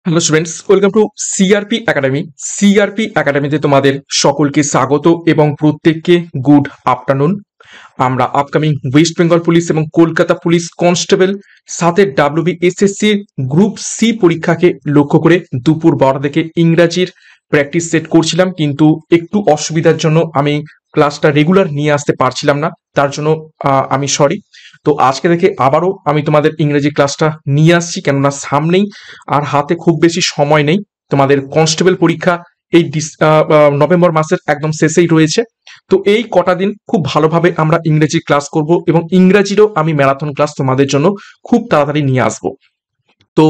Hello students, welcome to CRP academy. CRP একাডেমিতে তোমাদের সকলকে স্বাগত এবং প্রত্যেককে গুড আফটারনুন। আমরা আপকামিং ওয়েস্ট বেঙ্গল পুলিশ এবং কলকাতা পুলিশ কনস্টেবল সাথে WBSSC গ্রুপ সি পরীক্ষাকে লক্ষ্য করে দুপুর 12টা থেকে ইংরাজির প্র্যাকটিস সেট করছিলাম, কিন্তু একটু অসুবিধার জন্য আমি ক্লাসটা রেগুলার নিয়ে আসতে পারছিলাম না, তার জন্য আমি সরি। তো আজকে থেকে আবারও আমি তোমাদের ইংরেজি ক্লাসটা নিয়ে আসছি, কেননা সামনেই আর হাতে খুব বেশি সময় নেই। তোমাদের কনস্টেবল পরীক্ষা এই নভেম্বর মাসের একদম শেষেই রয়েছে। তো এই কটা দিন খুব ভালোভাবে আমরা ইংরেজি ক্লাস করব এবং ইংরাজিরও আমি ম্যারাথন ক্লাস তোমাদের জন্য খুব তাড়াতাড়ি নিয়ে আসব। তো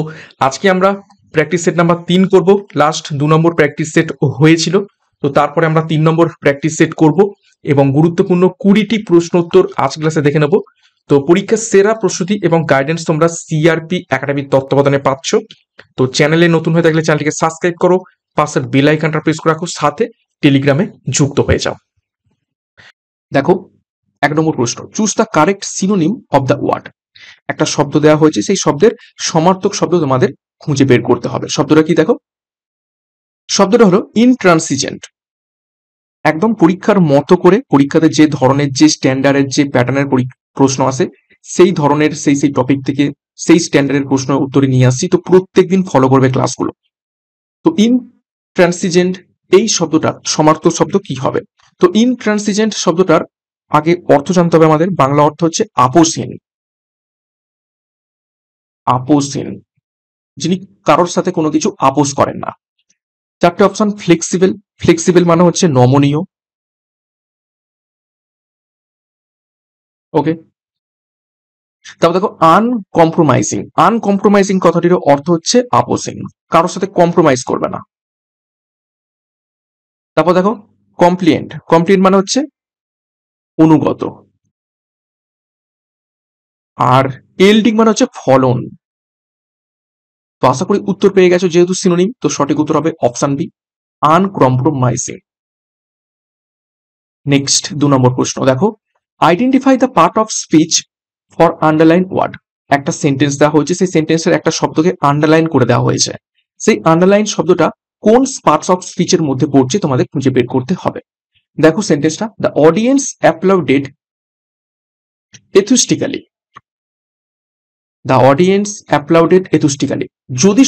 আজকে আমরা প্র্যাকটিস সেট নাম্বার 3 করব। লাস্ট 2 নম্বর প্র্যাকটিস সেট হয়েছিল, তো তারপরে আমরা 3 নম্বর প্র্যাকটিস সেট করব এবং গুরুত্বপূর্ণ 20টি প্রশ্ন উত্তর আজ ক্লাসে দেখে নেব। তো পরীক্ষার সেরা প্রস্তুতি এবং গাইডেন্স তোমরা সিআরপি একাডেমির তত্ত্বাবধানে পাচ্ছ। তো চ্যানেলে নতুন হয়ে থাকলে চ্যানেলটিকে সাবস্ক্রাইব করো, পাশের বেল আইকনটা প্রেস করে রাখো, সাথে টেলিগ্রামে যুক্ত হয়ে যাও। দেখো, 1 নম্বর প্রশ্ন, choose the correct synonym of the word. একটা শব্দ দেওয়া হয়েছে, সেই শব্দের সমার্থক শব্দ তোমাদের খুঁজে বের করতে হবে। শব্দটা কি দেখো, শব্দটা হলো ইনট্রান্সিজেন্ট। একদম পরীক্ষার মতো করে, পরীক্ষাতে যে ধরনের, যে স্ট্যান্ডার্ডের, যে প্যাটার্নের প্রশ্ন আসে, সেই ধরনের সেই টপিক থেকে সেই স্ট্যান্ডার্ডের প্রশ্ন উত্তরে নিয়ে আসছি। তো প্রত্যেকদিন ফলো করবে ক্লাসগুলো। তো ইনট্রান্সিজেন্ট এই শব্দটার সমার্থক শব্দ কি হবে? তো ইনট্রান্সিজেন্ট শব্দটার আগে অর্থ জানতে হবে আমাদের। বাংলা অর্থ হচ্ছে আপোষহীন। আপোষহীন, যিনি কারোর সাথে কোনো কিছু আপোষ করেন না। 4টে অপশন। ফ্লেক্সিবল, ফ্লেক্সিবল মানে হচ্ছে নমনীয়। ওকে, তারপর দেখো আনকম্প্রোমাইজিং। আনকম্প্রোমাইজিং কথাটির অর্থ হচ্ছে আপোষহীন, কারোর সাথে কম্প্রোমাইজ করবে না। তারপর দেখো কমপ্লিয়েন্ট, কমপ্লিয়েন্ট মানে হচ্ছে অনুগত। আর এলডিং মানে হচ্ছে ফলন। তো আশা করি উত্তর পেয়ে গেছো, যেহেতু সিনোনিম, তো সঠিক উত্তর হবে অপশন বি, আনকম্প্রোমাইজিং। নেক্সট 2 নম্বর প্রশ্ন দেখো, identify the part of speech for underline word. একটা সেন্টেন্স দেওয়া হয়েছে, সেই সেন্টেন্সের একটা শব্দকে আন্ডারলাইন করে দেওয়া হয়েছে। সেই আন্ডারলাইন শব্দটা কোন পার্টস অফ স্পিচের মধ্যে পড়ছে তোমাদের খুঁজে বের করতে হবে। দেখো সেন্টেন্সটা, the audience applauded enthusiastically. The audience applauded enthusiastically. যদি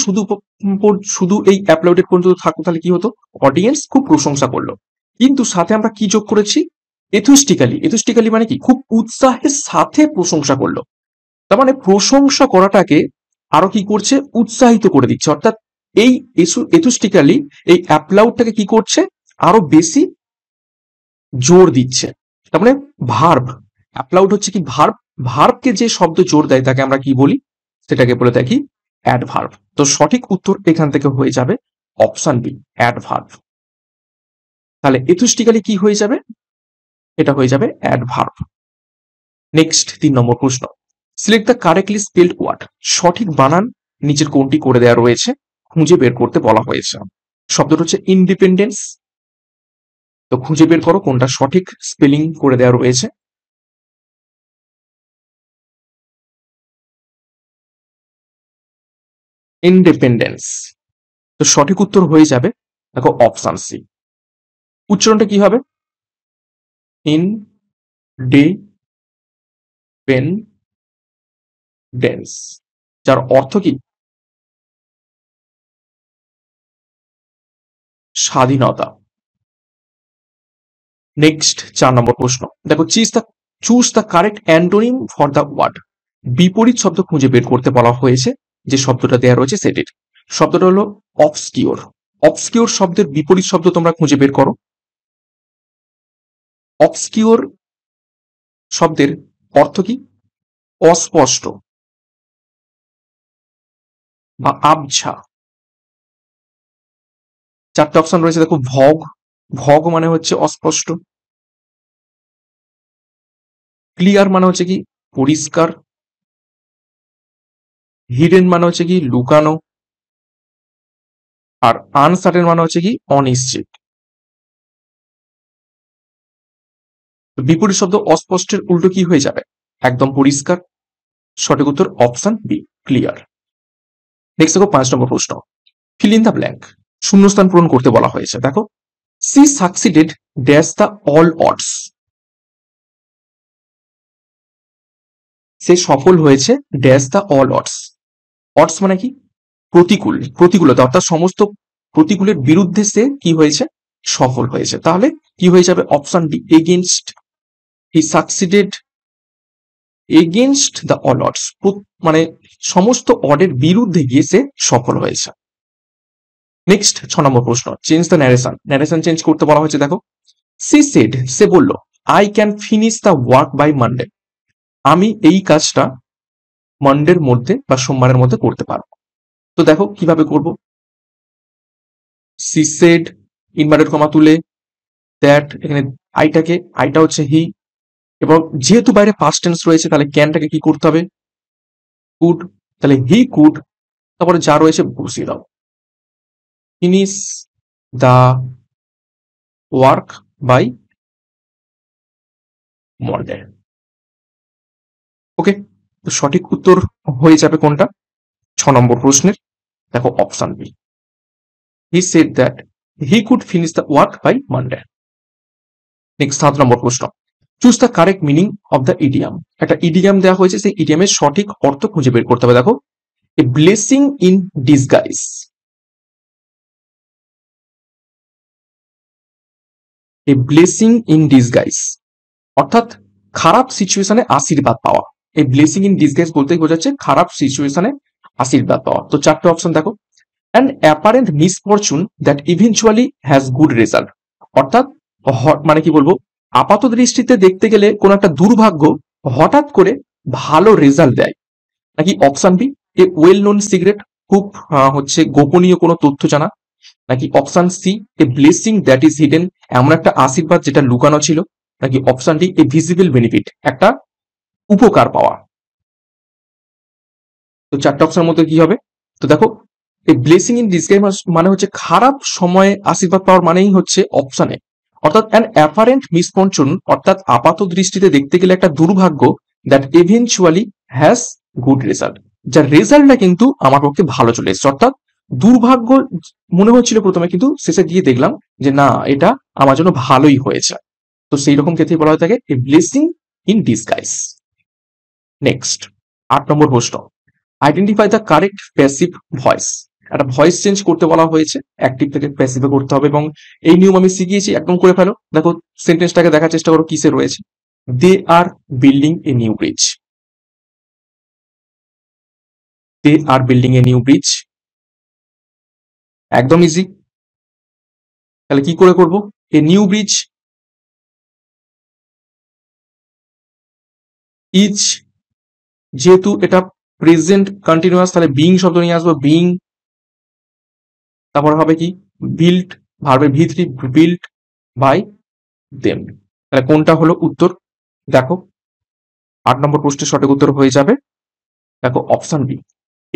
শুধু এই অ্যাপ্লাউডেড পর্যন্ত থাকতো তাহলে কি হতো? অডিয়েন্স খুব প্রশংসা করলো, কিন্তু সাথে আমরা কি যোগ করেছি? এথুস্টিক্যালি। এথুস্টিক্যালি মানে কি? খুব উৎসাহের সাথে প্রশংসা করলো। তার মানে প্রশংসা করাটাকে আরো কি করছে? উৎসাহিত করে দিচ্ছে। অর্থাৎ এই এথুস্টিক্যালি এই অ্যাপ্লাউডটাকে কি করছে? আরো বেশি জোর দিচ্ছে। তার মানে ভার্ব, অ্যাপ্লাউড হচ্ছে কি? ভার্ব। ভার্বকে যে শব্দ জোর দেয় তাকে আমরা কি বলি? সেটাকে বলে থাকি অ্যাডভার্ব। তো সঠিক উত্তর এখান থেকে হয়ে যাবে অপশন বি, অ্যাডভার্ব। তাহলে এথুস্টিক্যালি কি হয়ে যাবে? এটা হয়ে যাবে অ্যাডভার্ব। নেক্সট 3 নম্বর প্রশ্ন, select the correctly spelled word. সঠিক বানান নিচের কোনটি করে দেওয়া রয়েছে খুঁজে বের করতে বলা হয়েছে। শব্দটা হচ্ছে ইন্ডিপেন্ডেন্স। তো খুঁজে বের করো কোনটা সঠিক স্পেলিং করে দেওয়া রয়েছে। ইন্ডিপেন্ডেন্স। তো সঠিক উত্তর হয়ে যাবে দেখো অপশন সি। উচ্চারণটা কি হবে? ইন ডে পেন ডেন্স, যার অর্থ কি? স্বাধীনতা। নেক্সট 4 নম্বর প্রশ্ন দেখো, choose the correct antonym for the word. বিপরীত শব্দ খুঁজে বের করতে বলা হয়েছে, যে শব্দটা দেওয়া রয়েছে সেটির। শব্দটা হলো অবসকিউর। অবসকিউর শব্দের বিপরীত শব্দ তোমরা খুঁজে বের করো। অবসকিউর শব্দের অর্থ কি? অস্পষ্ট বা আবছা। 4টে অপশন রয়েছে দেখো, ভগ। ভগ মানে হচ্ছে অস্পষ্ট। ক্লিয়ার মানে হচ্ছে কি? পরিষ্কার। হিডেন মানে হচ্ছে কি? লুকানো। আর আনসার্টেন মানে হচ্ছে কি? অনিশ্চিত। বিপরীত শব্দ অস্পষ্টের উল্টো কি হয়ে যাবে? একদম পরিষ্কার। সঠিক উত্তর অপশন বি, ক্লিয়ার। নেক্সট দেখো 5 নম্বর প্রশ্ন, ফিল ইন দ্য ব্ল্যাঙ্ক, শূন্যস্থান পূরণ করতে বলা হয়েছে। দেখো, she succeeded dash the all odds, সে সফল হয়েছে dash the all odds. Odds মানে কি? প্রতিকূল, প্রতিকূলতা, অর্থাৎ সমস্ত প্রতিকূলের বিরুদ্ধে সে কি হয়েছে? সফল হয়েছে। তাহলে কি হয়ে যাবে? Option D, against, he succeeded against the all ods, মানে সমস্ত অডের বিরুদ্ধে গিয়ে সে সফল হয়েছে। নেক্সট 6 নম্বর প্রশ্ন, change the narration, narration change করতে বলা হয়েছে। দেখো, সি সেড, সে বলল, I can finish the work by Monday, আমি এই কাজটা মানডের মধ্যে বা সোমবারের মধ্যে করতে পারবো। তো দেখো কিভাবে করব, সি সেড ইনভার্টেড কমা তুলে দ্যাট, এখানে আইটা হচ্ছে হি, এবং যেহেতু বাইরে পাস্ট টেন্স রয়েছে তাহলে ক্যানটাকে কি করতে হবে? কুড, তাহলে হি কুড, তারপরে যা রয়েছে বসিয়ে দাও, finish the work by Monday. Okay, তো সঠিক উত্তর হয়ে যাবে কোনটা? 6 নম্বর প্রশ্নের, দেখো option B, he said that he could finish the work by Monday. Next 7 নম্বর প্রশ্ন, choose the correct meaning of the idiom, একটা ইডিয়াম দেওয়া হয়েছে, সেই ইডিয়ামের সঠিক অর্থ খুঁজে বের করতে হবে। দেখো, এ blessing in disguise, A blessing in disguise অর্থাৎ খারাপ সিচুয়েশনে আশীর্বাদ পাওয়া। এই ব্লেসিং ইন ডিসগাইজ বলতে বোঝাচ্ছে খারাপ সিচুয়েশনে আশীর্বাদ পাওয়া। তো 4টে অপশন দেখো, an apparent misfortune that eventually has good result, অর্থাৎ মানে কি বলবো, আপাত দৃষ্টিতে দেখতে গেলে কোন একটা দুর্ভাগ্য হঠাৎ করে ভালো রেজাল্ট দেয়। নাকি option B, a well known secret, খুব হচ্ছে গোপনীয় কোনো তথ্য জানা। নাকি option C, a blessing that is hidden, এমন একটা আশীর্বাদ যেটা লুকানো ছিল। নাকি option D, a visible benefit, একটা উপকার পাওয়া। তো 4টে অপশনের মধ্যে কি হবে? তো দেখো, এই ব্লেসিং ইন ডিসগাইজ মানে হচ্ছে খারাপ সময়ে আশীর্বাদ পাওয়ার মানেই হচ্ছে অপশন এ, অর্থাৎ অ্যান অ্যাপারেন্ট মিসফরচুন, অর্থাৎ আপাত দৃষ্টিতে দেখতে গেলে একটা দুর্ভাগ্য, that eventually has good result, যার রেজাল্টটা কিন্তু আমার পক্ষে ভালো চলে এসেছে। অর্থাৎ দুর্ভাগ্য মনে হচ্ছিল প্রথমে, কিন্তু শেষে গিয়ে দেখলাম যে না, এটা আমার জন্য ভালোই হয়েছে। তো সেই রকম ক্ষেত্রে বলা হয়ে থাকে এ ব্লেসিং ইন ডিসগাইজ। নেক্সট 8 নম্বর প্রশ্ন, identify the correct passive voice, একটা ভয়েস চেঞ্জ করতে বলা হয়েছে, অ্যাক্টিভ থেকে প্যাসিভে করতে হবে, এবং এই নিয়ম আমি শিখিয়েছি, একদম করে ফেলো। দেখো সেন্টেন্সটাকে দেখার চেষ্টা করো কিসে রয়েছে। They are building a new bridge, they are building a new bridge, একদম ইজি। তাহলে কি করে করব? এ নিউ ব্রিজ ইজ, যেহেতু এটা প্রেজেন্ট কন্টিনিউয়াস, তাহলে বিং শব্দ নিয়ে আসবো, বিং, তারপর হবে কি বিল্ট, ভার্বের V three, built by them. তাহলে কোনটা হলো উত্তর? দেখো 8 নম্বর প্রশ্নের সঠিক উত্তর হয়ে যাবে, দেখো option B,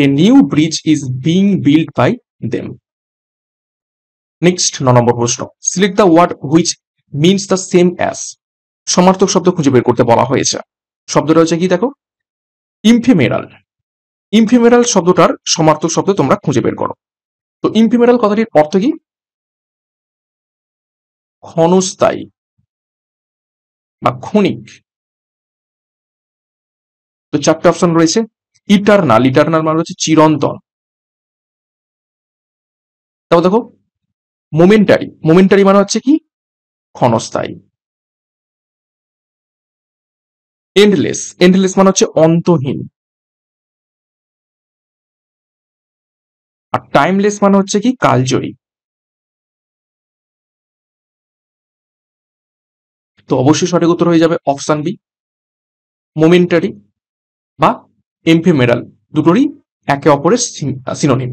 a new bridge is being built by them. Next 9 নম্বর প্রশ্ন, select the word which means the same as, সমার্থক শব্দ খুঁজে বের করতে বলা হয়েছে। শব্দটা হচ্ছে কি? দেখো, ইমফিমেরাল, ইমফিমেরাল শব্দটার সমার্থক শব্দ তোমরা খুঁজে বের করো। তো ইমফিমেরাল কথাটির অর্থ কি? ক্ষণস্থায়ী বা ক্ষণিক। তো 4টে অপশন রয়েছে, ইটারনাল, ইটারনাল মানে হচ্ছে চিরন্তন। তাও দেখো, মোমেন্টারি, মোমেন্টারি মানে হচ্ছে কি? ক্ষণস্থায়ী। এন্ডলেস, এন্ডলেস মানে হচ্ছে অন্তহীন। আর টাইমলেস মানে হচ্ছে কি? কালজয়ী। তো অবশ্যই সঠিক উত্তর হয়ে যাবে অপশন বি, মোমেন্টারি বা এমফিমেরাল, দুটোরই একে অপরের সিনোনিম।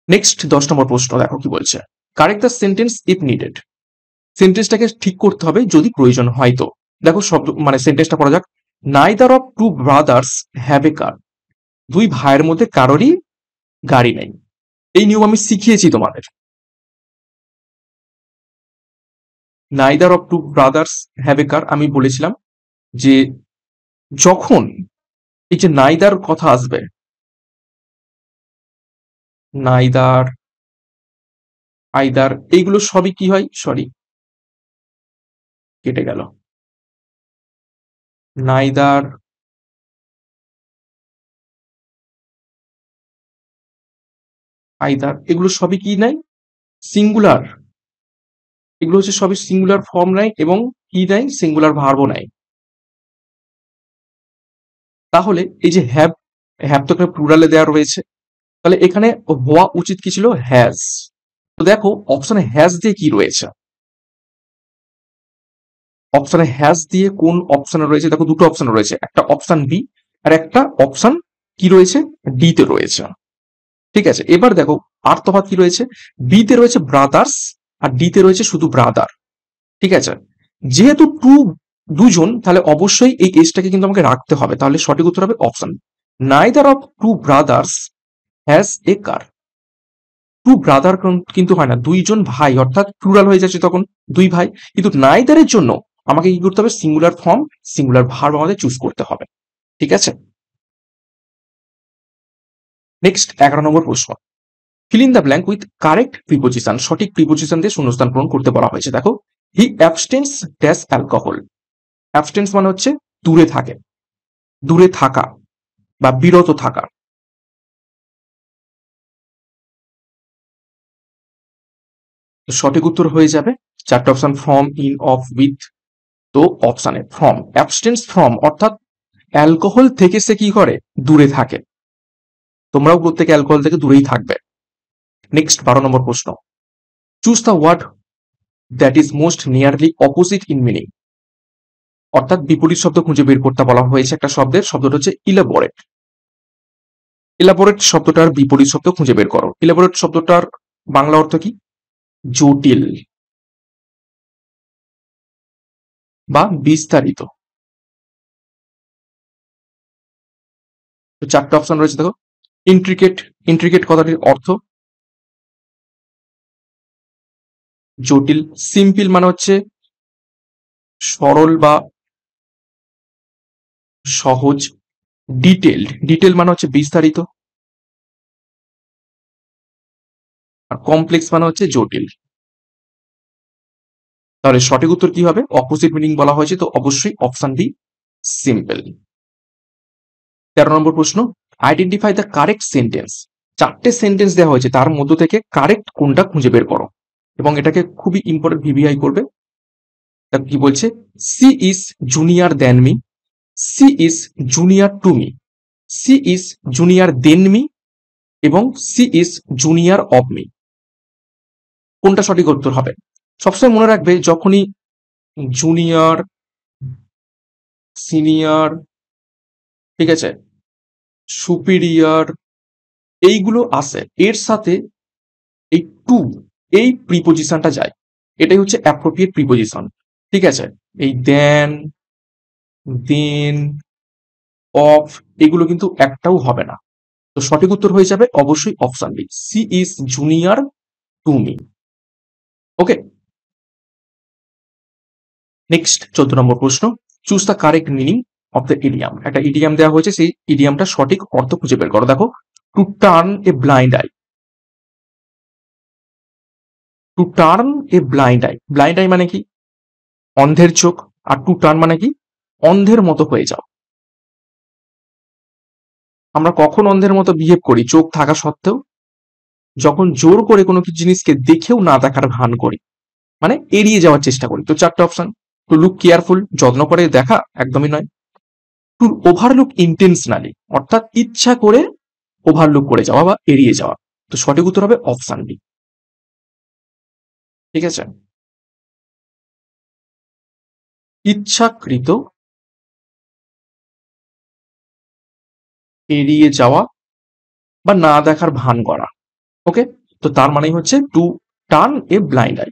নেক্সট 10 নম্বর প্রশ্ন, দেখো কি বলছে, correct the sentence if needed, সেন্টেন্সটাকে ঠিক করতে হবে যদি প্রয়োজন হয়। তো দেখো শব্দ মানে সেন্টেন্সটা পড়া যাক, neither of two brothers have a car, দুই ভাইয়ের মধ্যে কারোরই গাড়ি নেই। এই নিয়ম আমি শিখিয়েছি তোমাদের। Neither of two brothers have a car, আমি বলেছিলাম যে যখন এই যে নাইদার কথা আসবে, নাইদার আইদার, এইগুলো সবই কি হয়, সরি কেটে গেল, নাইদার, আইদার, এগুলো সবই কি নাই, সিঙ্গুলার, এগুলো হচ্ছে সবই সিঙ্গুলার ফর্ম নেয় এবং কি নেয়, সিঙ্গুলার ভার্বও নেয়। তাহলে এই যে হ্যাভ, হ্যাভ তো এখানে প্লুরালে দেওয়া রয়েছে, তাহলে এখানে হওয়া উচিত কি ছিল, হ্যাজ। তো দেখো অপশনে হ্যাজ দিয়ে কি রয়েছে, অপশনে হ্যাজ দিয়ে কোন অপশনে রয়েছে, দেখো দুটো অপশন রয়েছে, একটা অপশন বি আর একটা অপশন কি রয়েছে, ডি তে রয়েছে। ঠিক আছে, এবার দেখো আর তফাৎ কি রয়েছে, বি তে রয়েছে ব্রাদার্স আর ডি তে রয়েছে শুধু ব্রাদার। ঠিক আছে, যেহেতু টু দুজন, তাহলে অবশ্যই এই এসটাকে কিন্তু আমাকে রাখতে হবে, তাহলে সঠিক উত্তর হবে option neither of two brothers has a car. Two brother কিন্তু হয় না, দুইজন ভাই, অর্থাৎ প্লুরাল হয়ে যাচ্ছে তখন দুই ভাই, কিন্তু নাইদারের জন্য আমাকে কি করতে হবে, সিঙ্গুলার ফর্ম, সিঙ্গুলার ভার্ব আমাদের চুজ করতে হবে। ঠিক আছে, নেক্সট 11 নম্বর প্রশ্ন, fill in the blank with correct preposition, সঠিক প্রিপোজিশন দিয়ে শূন্যস্থান পূরণ করতে বলা হয়েছে। দেখো হি অ্যাবস্টেন্স ড্যাশ অ্যালকোহল, অ্যাবস্টেন্স মানে হচ্ছে দূরে থাকে, দূরে থাকা বা বিরত থাকা। সঠিক উত্তর হয়ে যাবে চারটে option, from, in, of, with. তো অপশানে ফ্রম, অ্যাবস্টেন্স ফ্রম অর্থাৎ অ্যালকোহল থেকে সে কি করে, দূরে থাকে। তোমরাও প্রত্যেকে অ্যালকোহল থেকে দূরেই থাকবে। নেক্সট 12 নম্বর প্রশ্ন, choose the word that is most nearly opposite in meaning, অর্থাৎ বিপরীত শব্দ খুঁজে বের করতে বলা হয়েছে একটা শব্দের, শব্দটা হচ্ছে ইলাবোরেট। ইলাবোরেট শব্দটার বিপরীত শব্দ খুঁজে বের করো। ইলাবোরেট শব্দটার বাংলা অর্থ কি, জটিল বা বিস্তারিত। তো চারটে অপশন রয়েছে দেখো, ইন্ট্রিকেট, ইন্ট্রিকেট কথাটির অর্থ জটিল। সিম্পল মানে হচ্ছে সরল বা সহজ। ডিটেলড, ডিটেল মানে হচ্ছে বিস্তারিত। আর কমপ্লেক্স মানে হচ্ছে জটিল। তাহলে সঠিক উত্তর কি হবে, অপোজিট মিনিং বলা হয়েছে, তো অবশ্যই অপশন বি, সিম্পল। 13 নম্বর প্রশ্ন, আইডেন্টিফাই দ্য কারেক্ট সেন্টেন্স, চারটে সেন্টেন্স দেওয়া হয়েছে, তার মধ্য থেকে কারেক্ট কোনটা খুঁজে বের করো, এবং এটাকে খুবই ইম্পর্টেন্ট ভিভিআই করবে। তা কি বলছে, she is junior than me, she is junior to me, she is junior than me এবং she is junior of me. কোনটা সঠিক উত্তর হবে, সবসময় মনে রাখবে যখনই জুনিয়র, সিনিয়র, ঠিক আছে, সুপিরিয়র, এইগুলো আসে, এর সাথে এই টু, এই প্রিপোজিশনটা যায়, এটাই হচ্ছে অ্যাপ্রোপ্রিয়েট প্রিপোজিশন। ঠিক আছে, এই দেন, দেন, অফ, এগুলো কিন্তু একটাও হবে না। তো সঠিক উত্তর হয়ে যাবে অবশ্যই option B, she is junior to me. Okay, next 14 নম্বর প্রশ্ন, choose the correct meaning of the idiom, একটা ইডিয়াম দেওয়া হয়েছে, সেই ইডিয়ামটা সঠিক অর্থ খুঁজে বের করো। দেখো to turn a blind I, to turn a blind I, blind I মানে কি, অন্ধের চোখ। আর টু টার্ন মানে কি, অন্ধের মতো হয়ে যাও। আমরা কখন অন্ধের মতো বিহেভ করি, চোখ থাকা সত্ত্বেও, যখন জোর করে কোনো কিছু জিনিসকে দেখেও না দেখার ভান করি, মানে এড়িয়ে যাওয়ার চেষ্টা করি। তো চারটে অপশন, টু লুক কেয়ারফুল, যত্ন করে দেখা, একদমই নয়। টু ওভারলুক ইন্টেনশনালি, অর্থাৎ ইচ্ছা করে ওভারলুক করে যাওয়া বা এড়িয়ে যাওয়া। তো সঠিক উত্তর হবে অপশন বি। ঠিক আছে, ইচ্ছাকৃত এড়িয়ে যাওয়া বা না দেখার ভান করা। ওকে, তো তার মানেই হচ্ছে to turn a blind I.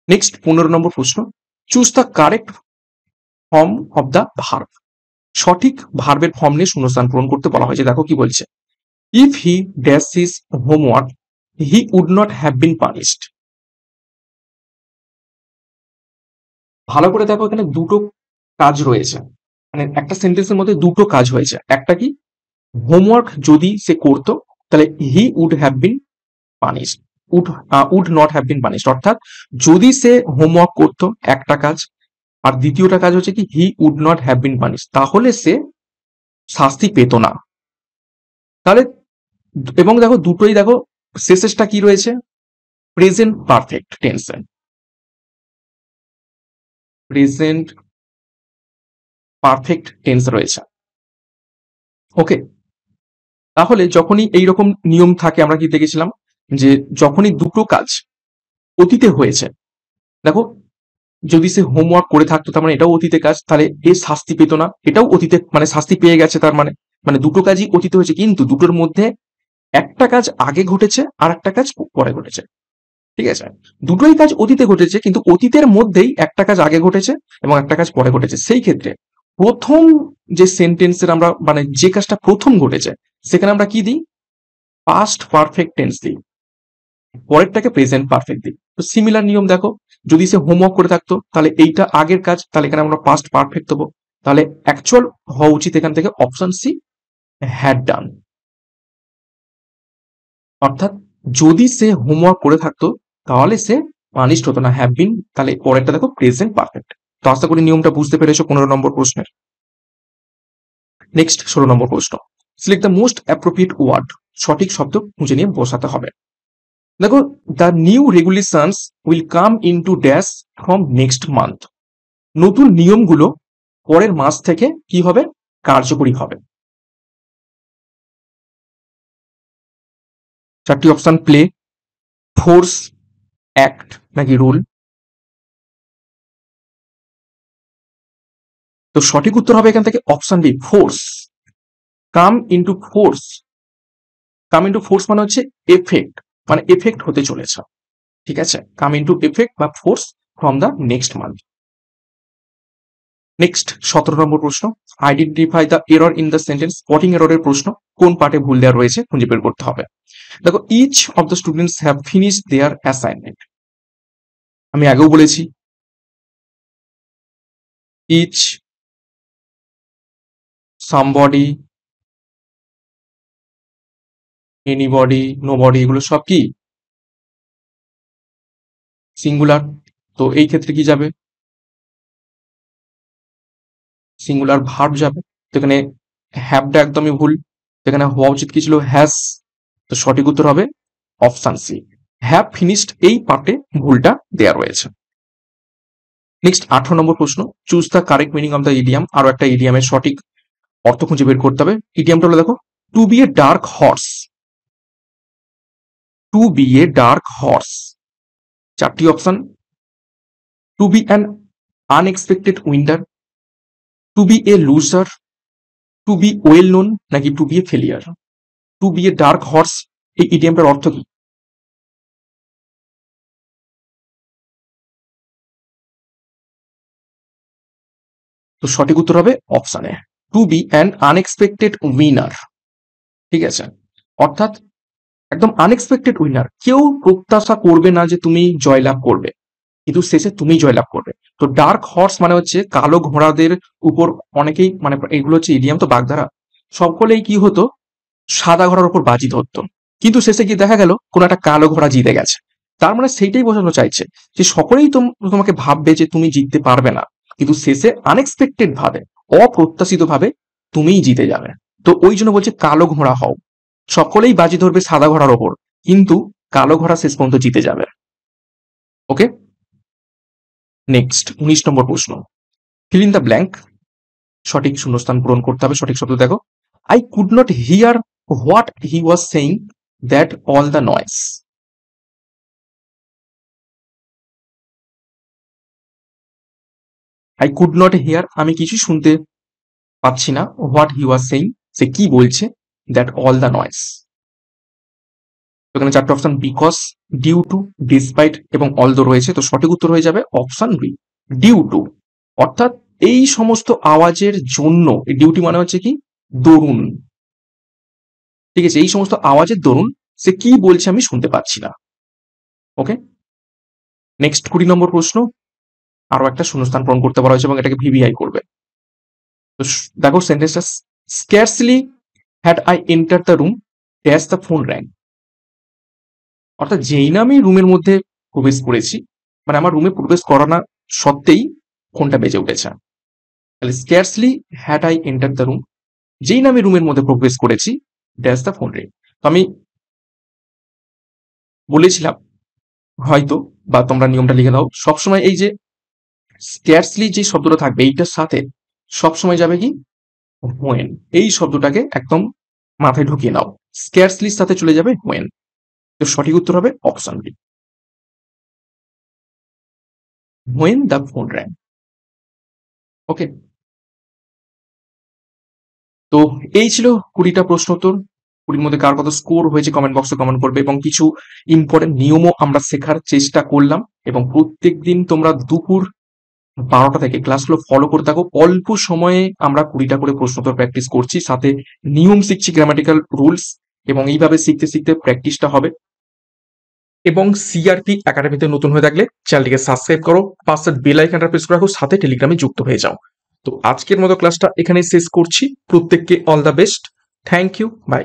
Next 15 নম্বর প্রশ্ন, choose the correct form of the verb, সঠিক ভার্বের ফর্ম নিয়ে শূন্যস্থান পূরণ করতে বলা হয়েছে। দেখো কি বলছে, if he dash his homework he would not have been punished. ভালো করে দেখো, এখানে দুটো কাজ রয়েছে, মানে একটা সেন্টেন্সের মধ্যে দুটো কাজ হয়েছে। একটা কি, হোমওয়ার্ক যদি সে করতো তাহলে he would have been punished, would not have been punished, অর্থাৎ যদি সে হোমওয়ার্ক করতো একটা কাজ, আর দ্বিতীয়টা কাজ হচ্ছে কি he would not have been punished, তাহলে সে শাস্তি পেত না। তাহলে এবং দেখো দুটোই দেখো শেষেরটা কি রয়েছে, প্রেজেন্ট পারফেক্ট টেন্সে, প্রেজেন্ট পারফেক্ট টেন্স রয়েছে। ওকে, তাহলে যখনই এইরকম নিয়ম থাকে, আমরা কি দেখেছিলাম যে যখনই দুটো কাজ অতীতে হয়েছে, দেখো যদি সে হোমওয়ার্ক করে থাকতো তার মানে এটাও অতীতে কাজ, তাহলে এ শাস্তি পেত না, এটাও অতীতে মানে শাস্তি পেয়ে গেছে, তার মানে মানে দুটো কাজই অতীতে হয়েছে, কিন্তু দুটোর মধ্যে একটা কাজ আগে ঘটেছে আর একটা কাজ পরে ঘটেছে। ঠিক আছে, দুটোই কাজ অতীতে ঘটেছে, কিন্তু অতীতের মধ্যেই একটা কাজ আগে ঘটেছে এবং একটা কাজ পরে ঘটেছে। সেই ক্ষেত্রে প্রথম যে সেন্টেন্সের আমরা মানে যে কাজটা প্রথম ঘটেছে সেখানে আমরা কি দিই, পাস্ট পারফেক্ট টেন্স দিই, পরেরটাকে প্রেজেন্ট পারফেক্ট দিই। তো সিমিলার নিয়ম দেখো, যদি সে হোমওয়ার্ক করে থাকতো তাহলে এইটা আগের কাজ, তাহলে এখানে আমরা পাস্ট পারফেক্ট দেবো। তাহলে অ্যাকচুয়াল হওয়া উচিত এখান থেকে অপশন সি, হ্যাড ডান। অর্থাৎ যদি সে হোমওয়ার্ক করে থাকতো তাহলে সে পানিশড হতো না, হ্যাভ বিন, তাহলে পরেরটা দেখো প্রেজেন্ট পারফেক্ট। তো আশা করি নিয়মটা বুঝতে পেরেছো 15 নম্বর প্রশ্নের। নেক্সট 16 নম্বর প্রশ্ন, select the most appropriate word, সঠিক শব্দ খুঁজে নিয়ে বসাতে হবে। দেখো, the new regulations will come into dash from next month, নতুন নিয়মগুলো পরের মাস থেকে কি হবে, কার্যকরী হবে। চারটি অপশন, প্লে, ফোর্স, অ্যাক্ট নাকি রুল। তো সঠিক উত্তর হবে এখান থেকে option B, force. Come into force, come into force মানে হচ্ছে এফেক্ট, মানে এফেক্ট হতে চলেছে। ঠিক আছে, কাম ইন্টু এফেক্ট বা force from the next month. Next 17 নম্বর প্রশ্ন, identify the error in the sentence, spotting এররের প্রশ্ন, কোন পার্টে ভুল দেওয়া রয়েছে খুঁজে বের করতে হবে। দেখো, each of the students have finish their assignment, আমি আগেও বলেছি ইচ, সামবডি, এনিবডি, নোবডি, এগুলো সব কি সিঙ্গুলার। তো এই ক্ষেত্রে কি যাবে, সিঙ্গুলার ভার্ব যাবে। তো এখানে হ্যাভটা একদমই ভুল, এখানে হওয়া উচিত কি ছিল, হ্যাজ। তো সঠিক উত্তর হবে অপশন সি, হ্যাভ ফিনিশড, এই পার্টে ভুলটা দেয়া রয়েছে। নেক্সট 18 নম্বর প্রশ্ন, choose the correct meaning of the idiom, আরো একটা ইডিয়ামের সঠিক অর্থ খুঁজে বের করতে হবে। ইডিয়ামটা হলো দেখো, to be a dark horse, to be a dark horse. চারটি option, to be an unexpected winner, to be a loser, to be well known নাকি to be a failure. To be a dark horse, এই ইডিয়ামটার অর্থ কি? তো সঠিক উত্তর হবে option A, to be an unexpected winner. ঠিক আছে, অর্থাৎ একদম আনএক্সপেক্টেড উইনার, কেউ প্রত্যাশা করবে না যে তুমি জয়লাভ করবে, কিন্তু শেষে তুমি জয়লাভ করবে। তো ডার্ক হর্স মানে হচ্ছে কালো ঘোড়াদের উপর অনেকেই মানে এগুলো হচ্ছে ইডিয়াম, তো বাগধারা, সকলেই কি হতো, সাদা ঘোড়ার উপর বাজি ধরতো, কিন্তু শেষে কি দেখা গেল কোন একটা কালো ঘোড়া জিতে গেছে। তার মানে সেইটাই বোঝানো চাইছে যে সকলেই তোমাকে ভাববে যে তুমি জিততে পারবে না, কিন্তু শেষে আনএক্সপেক্টেড ভাবে, অপ্রত্যাশিত ভাবে তুমিই জিতে যাবে। তো ওই জন্য বলছে কালো ঘোড়া হও, সকলেই বাজি ধরবে সাদা ঘোড়ার ওপর, কিন্তু কালো ঘোড়া শেষ পর্যন্ত জিতে যাবে। ওকে, নেক্সট 19 নম্বর প্রশ্ন, ফিল ইন দ্য ব্ল্যাঙ্ক, সঠিক শূন্যস্থান পূরণ করতে হবে। সঠিক শব্দ দেখো, I could not here what he was saying that all the noise. I could not here, আমি কিছু শুনতে পাচ্ছি না, হোয়াট হি ওয়াজ সেইং, সে কি বলছে, দ্যাট অল দ্য নয়েস। এখানে চারটে option, because, due to, despite এবং অলদো রয়েছে। তো সঠিক উত্তর হয়ে যাবে অপশন বি, ডিউ টু। অর্থাৎ এই সমস্ত আওয়াজের জন্য, ডিউটি মানে হচ্ছে কি দরুন। ঠিক আছে, এই সমস্ত আওয়াজের দরুন সে কি বলছে আমি শুনতে পাচ্ছি না। ওকে, নেক্সট 20 নম্বর প্রশ্ন, আরো একটা শূন্যস্থান পূরণ করতে বলা হয়েছে এবং এটাকে ভিভিআই করবে। তো দেখো সেন্টেন্সটা, scarcely had I enter the room dash the phone rang. অর্থাৎ যেই না আমি রুমের মধ্যে প্রবেশ করেছি, মানে আমার রুমে প্রবেশ করানো সত্ত্বেই ফোনটা বেজে উঠেছে। তাহলে scarcely had I enter the room, যেই না আমি রুমের মধ্যে প্রবেশ করেছি, দ্যাটস দ্য ফোন রিং। তো আমি বলেছিলাম হয়তো, বা তোমরা নিয়মটা লিখে দাও, সবসময় এই যে স্ক্যারসলি যে শব্দটা থাকবে এইটার সাথে সবসময় যাবে কি হোয়েন, এই শব্দটাকে একদম মাথায় ঢুকিয়ে নাও। স্ক্যারসলির সাথে চলে যাবে হোয়েন। তো সঠিক উত্তর হবে option B, when the phone rang. Okay, তো এই ছিল 20টা প্রশ্ন উত্তর। 20-র মধ্যে কার কত স্কোর হয়েছে কমেন্ট বক্সে কমেন্ট করবে, এবং কিছু ইম্পর্টেন্ট নিয়মও আমরা শেখার চেষ্টা করলাম। এবং প্রত্যেক দিন তোমরা দুপুর 12টা থেকে ক্লাসগুলো ফলো করে থাকো। অল্প সময়ে আমরা 20টা করে প্রশ্ন উত্তর প্র্যাকটিস করছি, সাথে নিয়ম শিখছি, গ্রামাটিক্যাল রুলস, এবং এইভাবে শিখতে শিখতে প্র্যাকটিসটা হবে। এবং সিআরপি একাডেমিতে নতুন হয়ে থাকলে চ্যানেলটিকে সাবস্ক্রাইব করো, পাশের বেল আইকনটা প্রেস করে রাখো, সাথে টেলিগ্রামে যুক্ত হয়ে যাও। তো আজকের মতো ক্লাসটা এখানেই শেষ করছি। প্রত্যেককে all the best. Thank you, by.